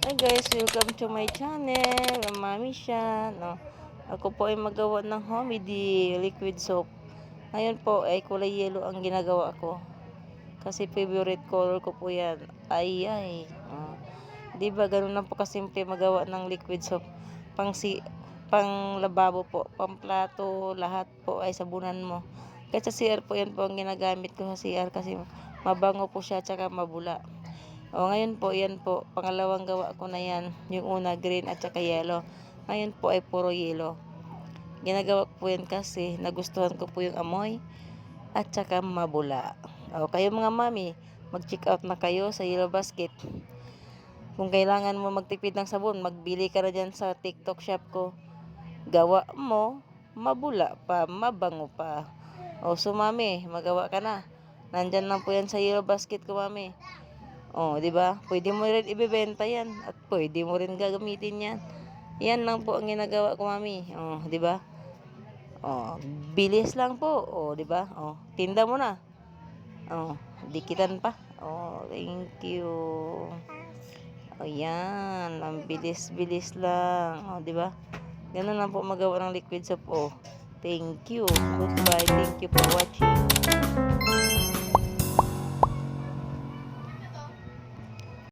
Hi guys, welcome to my channel. Mami siya, no. Ako po ay magawa ng Homedy liquid soap. Ngayon po ay kulay yellow ang ginagawa ko. Kasi favorite color ko po 'yan. Ay. Oh. 'Di ba ganun lang po kasimple magawa ng liquid soap. Pang lababo po, pang plato, lahat po ay sabunan mo. Kahit sa CR po 'yan po ang ginagamit ko sa CR kasi mabango po siya tsaka mabula. O, ngayon po, yan po. Pangalawang gawa ko na yan. Yung una, green at saka yellow. Ngayon po ay puro yellow. Ginagawa ko po yan kasi nagustuhan ko po yung amoy at saka mabula. O, kayo mga mami, mag-check out na kayo sa Yellow Basket. Kung kailangan mo magtipid ng sabon, magbili ka na dyan sa TikTok shop ko. Gawa mo, mabula pa, mabango pa. O, so mami, magawa ka na. Nandyan lang po yan sa Yellow Basket ko, mami. Oh, 'di ba? Pwede mo rin ibebenta 'yan at pwede mo rin gagamitin 'yan. 'Yan lang po ang ginagawa ko, mami. Oh, 'di ba? Oh, bilis lang po. Oh, 'di ba? Oh, tinda mo na. Oh, dikitan pa. Oh, thank you. Oh, 'yan. Ang bilis-bilis lang. Oh, 'di ba? Ganun lang po magawa ng liquid soap. Oh, thank you. Goodbye. Thank you for watching.